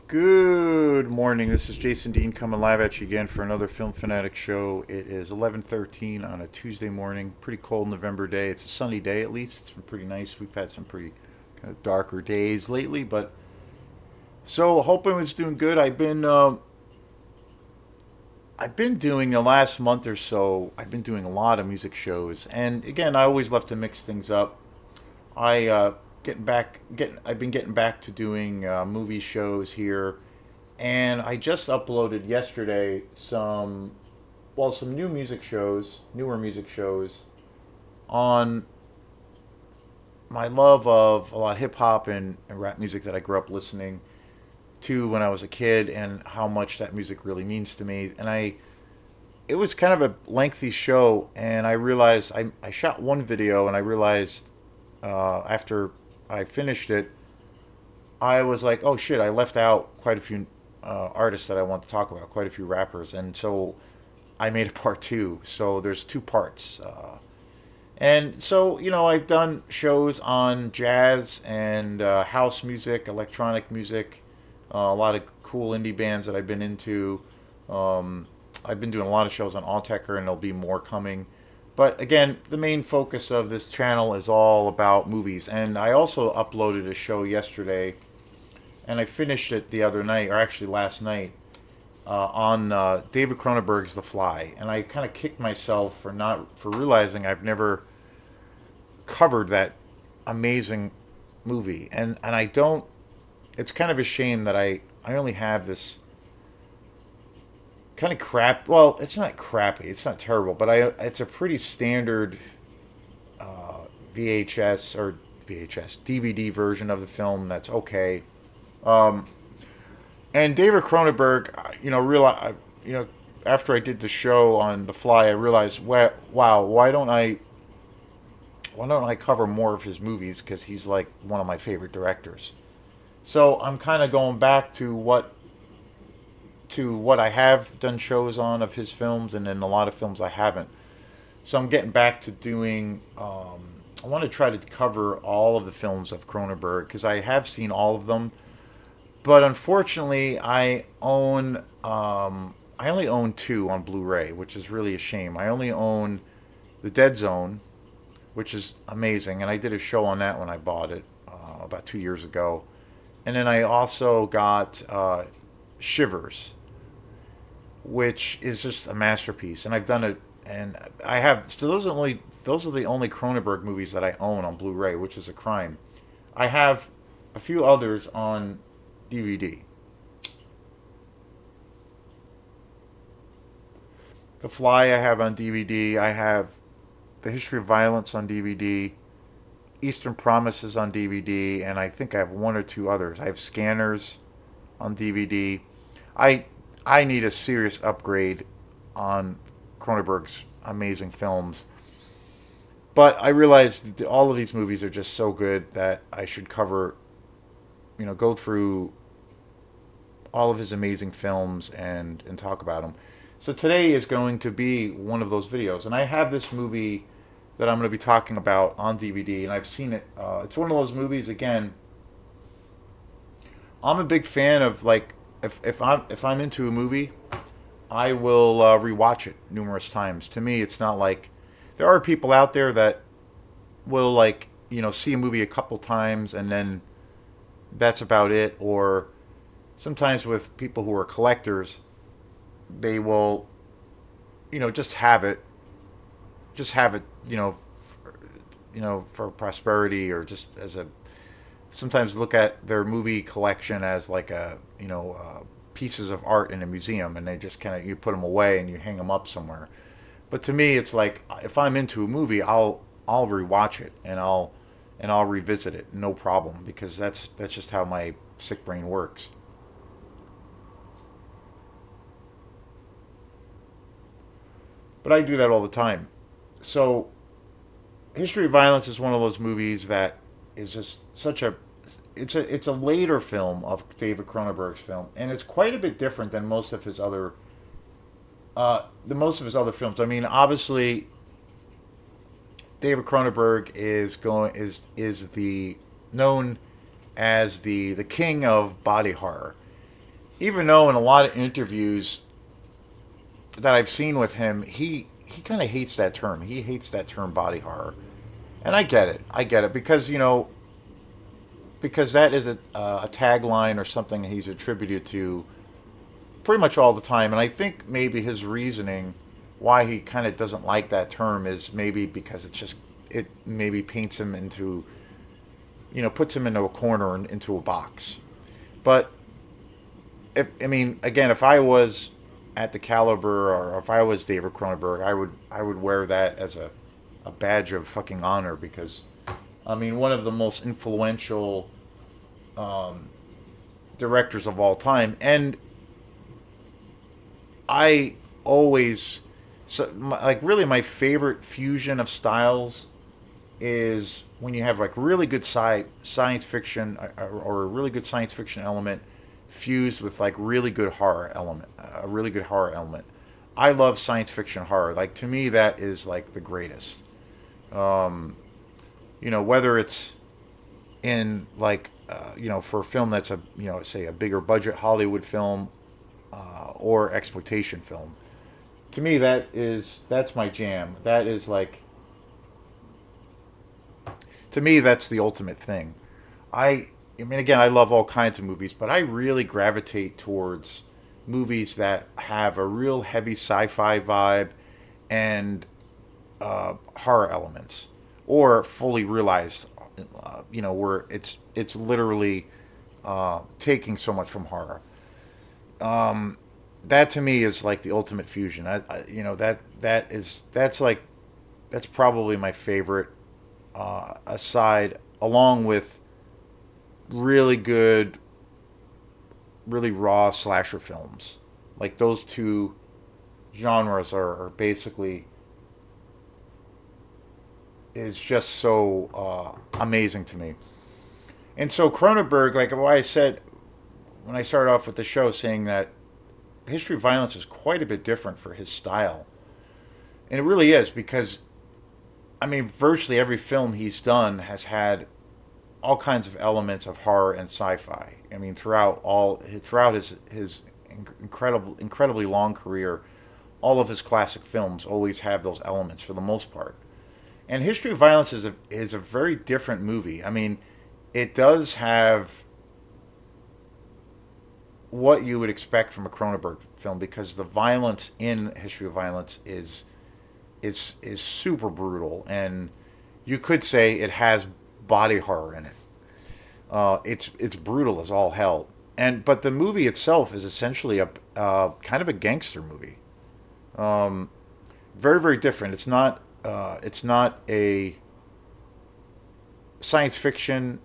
Good morning. This is Jason Dean coming live at you again for another Film Fanatic show. It is 11:13 on a Tuesday morning. Pretty cold November day. It's a sunny day at least. It's been pretty nice. We've had some pretty kind of darker days lately, but so hoping it's doing good. I've been doing the last month or so. I've been doing a lot of music shows, and again, I always love to mix things up. I getting back getting I've been getting back to doing movie shows here, and I just uploaded yesterday some new music shows, newer music shows on my love of a lot of hip hop and rap music that I grew up listening to when I was a kid, and how much that music really means to me. And it was kind of a lengthy show, and I realized I shot one video, and I realized after I finished it, I was like, oh shit, I left out quite a few artists that I want to talk about, quite a few rappers, and so I made a part two. So there's two parts. And so, I've done shows on jazz and house music, electronic music, a lot of cool indie bands that I've been into. I've been doing a lot of shows on Alltecher, and there'll be more coming. But again, the main focus of this channel is all about movies. And I also uploaded a show yesterday, and I finished it the other night, or actually last night, on David Cronenberg's The Fly. And I kind of kicked myself for realizing I've never covered that amazing movie. And I don't. It's kind of a shame that I only have this kind of crap. Well, it's not crappy. It's not terrible, but it's a pretty standard VHS or VHS DVD version of the film that's okay. Um, and David Cronenberg, after I did the show on The Fly, I realized, wow, why don't I cover more of his movies? Because he's like one of my favorite directors. So I'm kind of going back to what I have done shows on of his films, and then a lot of films I haven't. So I'm getting back to doing. I want to try to cover all of the films of Cronenberg because I have seen all of them, but unfortunately, I only own two on Blu-ray, which is really a shame. I only own The Dead Zone, which is amazing, and I did a show on that when I bought it about 2 years ago. And then I also got Shivers, which is just a masterpiece. And I've done it, and I have. So those are the only Cronenberg movies that I own on Blu-ray, which is a crime. I have a few others on DVD. The Fly I have on DVD. I have The History of Violence on DVD. Eastern Promises on DVD, and I think I have one or two others. I have Scanners on DVD. I I need a serious upgrade on Cronenberg's amazing films. But I realized all of these movies are just so good that I should go through all of his amazing films and talk about them. So today is going to be one of those videos, and I have this movie that I'm going to be talking about on DVD, and I've seen it. It's one of those movies. Again, I'm a big fan of, like, if I'm into a movie, I will rewatch it numerous times. To me, it's not like there are people out there that will, like, see a movie a couple times and then that's about it. Or sometimes with people who are collectors, they will just have it for prosperity, or just as a sometimes look at their movie collection as like pieces of art in a museum, and they just kind of, you put them away and you hang them up somewhere. But to me, it's like, if I'm into a movie, I'll rewatch it, and I'll revisit it, no problem, because that's just how my sick brain works. But I do that all the time. So History of Violence is one of those movies that is just such a it's a later film of David Cronenberg's film, and it's quite a bit different than most of his other films. I mean, obviously, David Cronenberg is the known as the king of body horror. even though in a lot of interviews that I've seen with him, he kind of hates that term. He hates that term body horror, and I get it. I get it because because that is a tagline or something he's attributed to pretty much all the time. And I think maybe his reasoning why he kind of doesn't like that term is maybe because it maybe paints him into puts him into a corner and into a box. But if I mean again, if I was at the caliber or if I was David Cronenberg, I would wear that as a badge of fucking honor because I mean one of the most influential directors of all time, and I always like really my favorite fusion of styles is when you have like really good science fiction or a really good science fiction element fused with like really good horror element, a really good horror element. I love science fiction horror. Like to me, that is like the greatest. Whether it's in like for a film that's a say a bigger budget Hollywood film or exploitation film. To me, that's my jam. That is like to me that's the ultimate thing. I mean again I love all kinds of movies, but I really gravitate towards movies that have a real heavy sci-fi vibe and horror elements, or fully realized, where it's literally taking so much from horror. That to me is like the ultimate fusion. That's probably my favorite. Aside, along with really good, really raw slasher films, like those two genres are basically is just so amazing to me. And so Cronenberg, like what I said when I started off with the show, saying that History of Violence is quite a bit different for his style, and it really is because I mean virtually every film he's done has had all kinds of elements of horror and sci-fi. I mean throughout his incredibly long career, all of his classic films always have those elements for the most part. And History of Violence is a very different movie. I mean, it does have what you would expect from a Cronenberg film because the violence in History of Violence is super brutal, and you could say it has body horror in it. It's brutal as all hell, and but the movie itself is essentially a kind of a gangster movie. Very very different. It's not a science fiction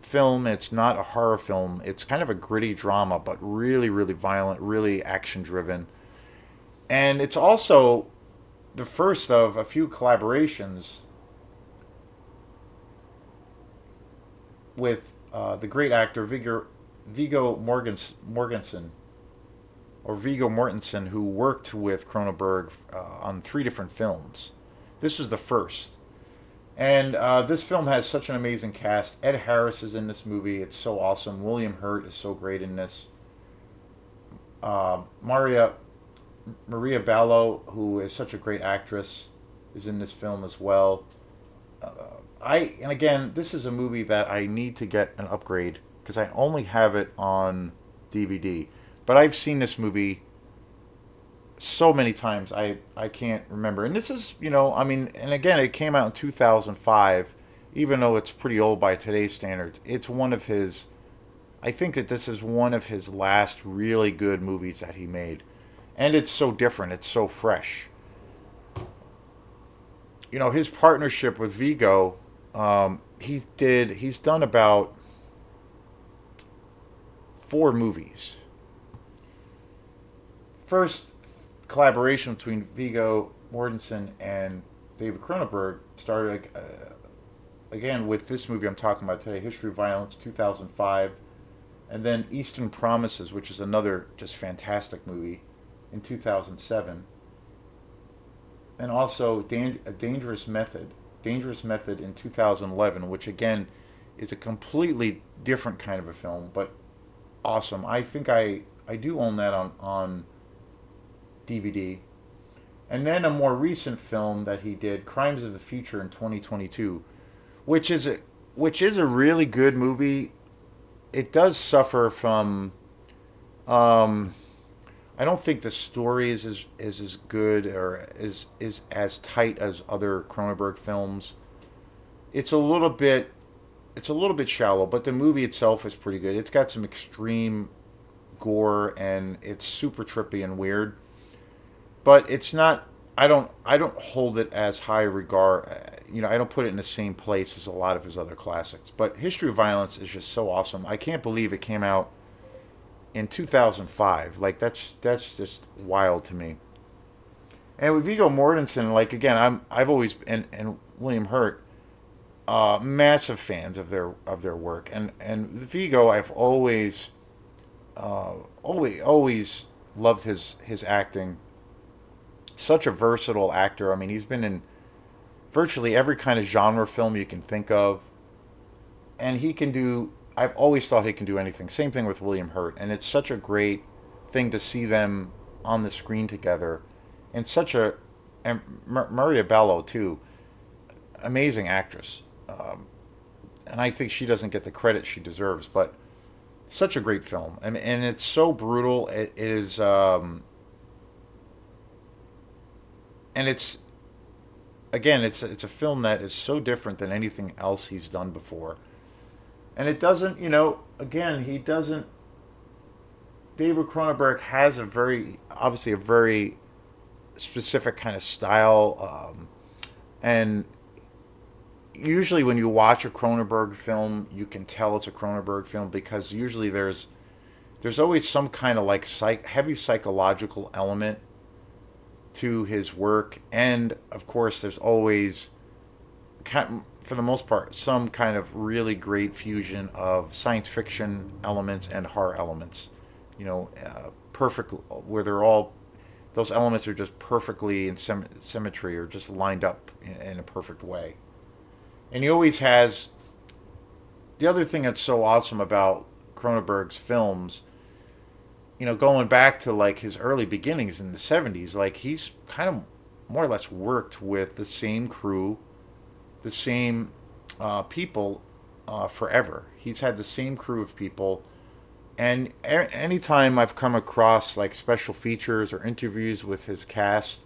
film. It's not a horror film. It's kind of a gritty drama, but really really violent, really action driven, and it's also the first of a few collaborations with the great actor Mortensen, or Viggo Mortensen, who worked with Cronenberg on three different films. This was the first. And this film has such an amazing cast. Ed Harris is in this movie. It's so awesome. William Hurt is so great in this. Maria Maria Ballo, who is such a great actress, is in this film as well. Uh, and again, this is a movie that I need to get an upgrade because I only have it on DVD. But I've seen this movie so many times I can't remember. And this is, I mean, and again, it came out in 2005, even though it's pretty old by today's standards. It's one of his I think that this is one of his last really good movies that he made. And it's so different, it's so fresh. His partnership with Vigo, he's done about four movies. First collaboration between Vigo Mortensen and David Cronenberg started again with this movie I'm talking about today, History of Violence, 2005, and then Eastern Promises, which is another just fantastic movie, in 2007, and also a Dangerous Method in 2011, which again is a completely different kind of a film, but awesome. I think I do own that on DVD. And then a more recent film that he did, Crimes of the Future in 2022, which is a which is a really good movie. It does suffer from um, I don't think the story is as good or is as tight as other Cronenberg films. It's a little bit it's a little bit shallow, but the movie itself is pretty good. It's got some extreme gore and it's super trippy and weird, but it's not. I don't hold it as high regard. I don't put it in the same place as a lot of his other classics. But History of Violence is just so awesome. I can't believe it came out in 2005. Like that's just wild to me. And with Viggo Mortensen, like again, I've always and William Hurt, massive fans of their work. And Vigo, I've always loved his acting. Such a versatile actor. I mean, he's been in virtually every kind of genre film you can think of, and he can do. I've always thought he can do anything. Same thing with William Hurt, and it's such a great thing to see them on the screen together, and such a and Maria Bello too, amazing actress, and I think she doesn't get the credit she deserves. But such a great film, and it's so brutal. It is, and it's again, it's a film that is so different than anything else he's done before, and it doesn't, again, he doesn't. David Cronenberg has a very obviously a very specific kind of style, and usually when you watch a Cronenberg film, you can tell it's a Cronenberg film because usually there's always some kind of like heavy psychological element to his work, and of course there's always, for the most part, some kind of really great fusion of science fiction elements and horror elements. Perfect, where they're all those elements are just perfectly in symmetry or just lined up in a perfect way. And he always has. The other thing that's so awesome about Cronenberg's films, going back to like his early beginnings in the 70s, like he's kind of more or less worked with the same crew, the same people forever. He's had the same crew of people. And anytime I've come across like special features or interviews with his cast,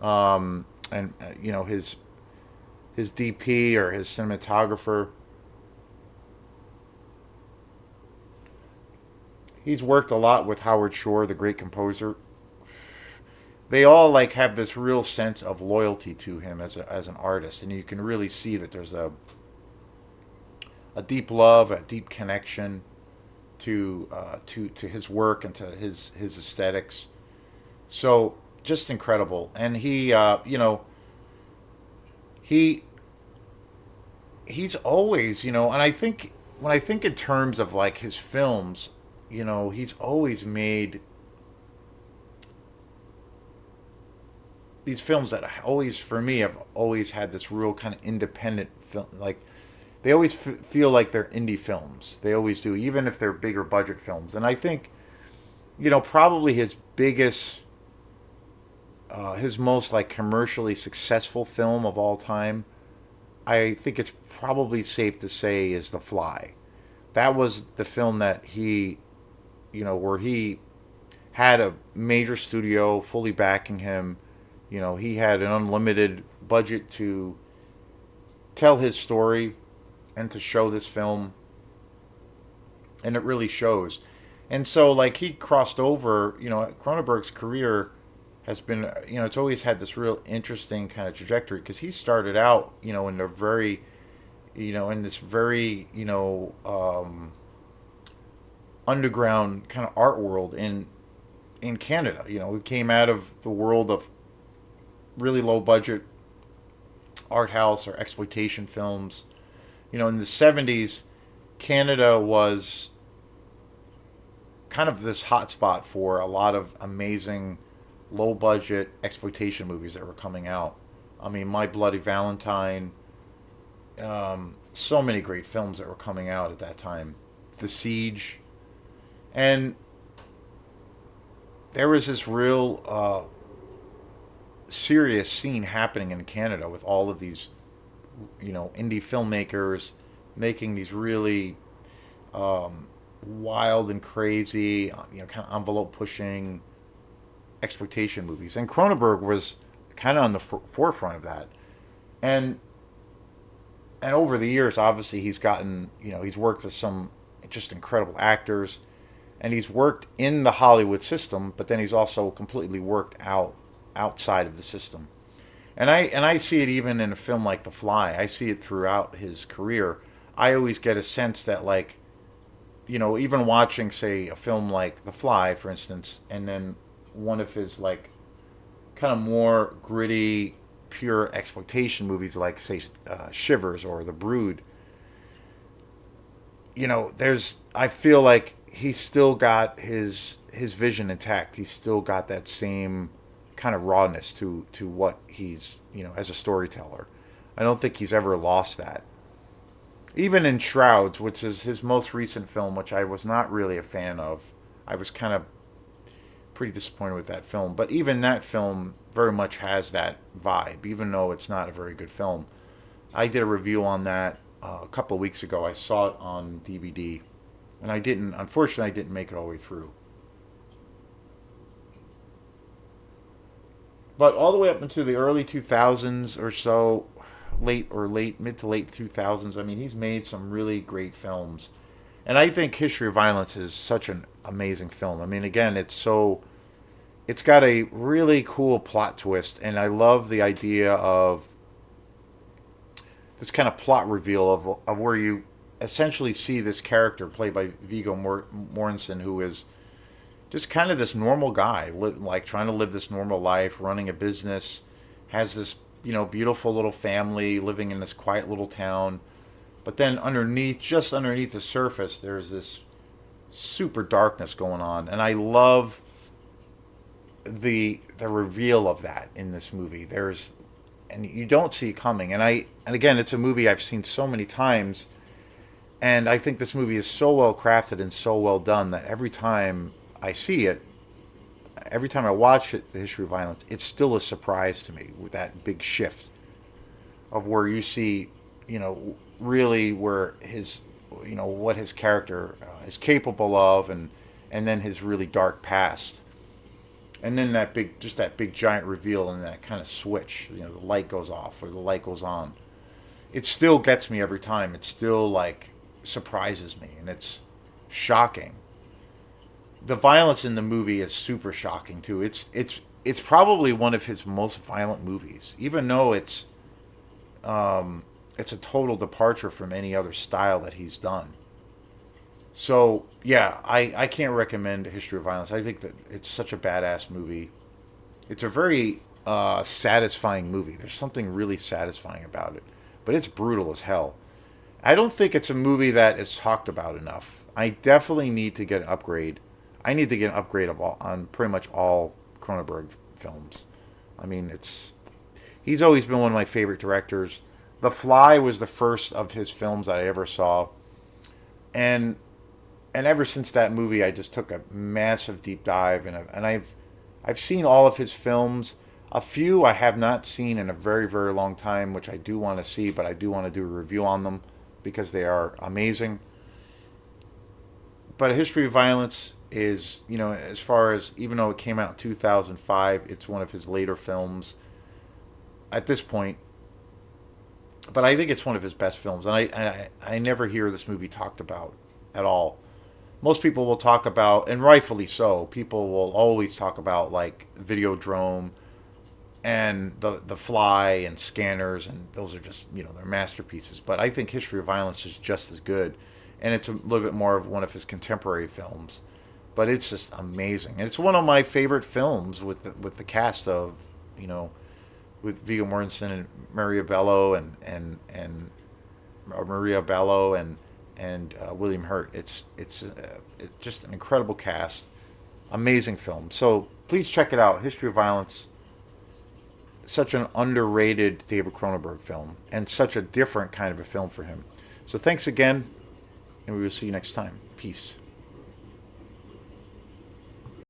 and his DP or his cinematographer, he's worked a lot with Howard Shore, the great composer. They all like have this real sense of loyalty to him as an artist, and you can really see that there's a deep love, a deep connection to his work and to his aesthetics. So just incredible. And he he's always, and I think when I think in terms of like his films, he's always made these films that always, for me, have always had this real kind of independent film. Like they always feel like they're indie films. They always do, even if they're bigger budget films. And I think, probably his most like commercially successful film of all time, I think it's probably safe to say, is The Fly. That was the film that where he had a major studio fully backing him. He had an unlimited budget to tell his story and to show this film, and it really shows. And so, like, he crossed over. Cronenberg's career has been, it's always had this real interesting kind of trajectory because he started out, in a very, in this very, underground kind of art world in Canada. He came out of the world of really low budget art house or exploitation films. In the 70s, Canada was kind of this hotspot for a lot of amazing low budget exploitation movies that were coming out. I mean, My Bloody Valentine, so many great films that were coming out at that time. The Siege, And there was this real serious scene happening in Canada with all of these, indie filmmakers making these really wild and crazy, kind of envelope pushing exploitation movies. And Cronenberg was kind of on the forefront of that. And over the years, obviously, he's gotten, he's worked with some just incredible actors, and he's worked in the Hollywood system, but then he's also completely worked outside of the system. And I see it even in a film like The Fly. I see it throughout his career. I always get a sense that, like, even watching, say, a film like The Fly, for instance, and then one of his, like, kind of more gritty, pure exploitation movies like, say, Shivers or The Brood, I feel like he's still got his vision intact. He's still got that same kind of rawness to what he's, as a storyteller. I don't think he's ever lost that. Even in Shrouds, which is his most recent film, which I was not really a fan of, I was kind of pretty disappointed with that film. But even that film very much has that vibe, even though it's not a very good film. I did a review on that a couple of weeks ago. I saw it on DVD, and unfortunately, I didn't make it all the way through. But all the way up into the early 2000s or so, mid to late 2000s, I mean, he's made some really great films. And I think History of Violence is such an amazing film. I mean, again, it's got a really cool plot twist, and I love the idea of this kind of plot reveal of where you essentially see this character played by Viggo Mortensen, who is just kind of this normal guy, like trying to live this normal life, running a business, has this beautiful little family living in this quiet little town. But then just underneath the surface, there's this super darkness going on, and I love the reveal of that in this movie. And you don't see it coming. And again, it's a movie I've seen so many times, and I think this movie is so well crafted and so well done that every time I see it, every time I watch it, The History of Violence, it's still a surprise to me with that big shift of where you see, really where what his character is capable of, and then his really dark past, and then that big giant reveal and that kind of switch. The light goes off or the light goes on. It still gets me every time. It still, like, surprises me, and it's shocking. The violence in the movie is super shocking too. It's probably one of his most violent movies, even though it's a total departure from any other style that he's done. So yeah, I can't recommend History of Violence. I think that it's such a badass movie. It's a very satisfying movie. There's something really satisfying about it, but it's brutal as hell. I don't think it's a movie that is talked about enough. I definitely need to get an upgrade. I need to get an upgrade on pretty much all Cronenberg films. I mean, he's always been one of my favorite directors. The Fly was the first of his films that I ever saw, and ever since that movie, I just took a massive deep dive, and I've seen all of his films. A few I have not seen in a very, very long time, which I do want to see, but I do want to do a review on them because they are amazing. But A History of Violence is, as far as, even though it came out in 2005, it's one of his later films at this point. But I think it's one of his best films, and I never hear this movie talked about at all. Most people will talk about, and rightfully so, people will always talk about, like, Videodrome and the Fly and Scanners, and those are just, they're masterpieces. But I think History of Violence is just as good, and it's a little bit more of one of his contemporary films. But it's just amazing, and it's one of my favorite films with the cast of, with Viggo Mortensen and Maria Bello and William Hurt. It's just an incredible cast, amazing film. So please check it out. History of Violence, such an underrated David Cronenberg film, and such a different kind of a film for him. So thanks again, and we will see you next time. Peace.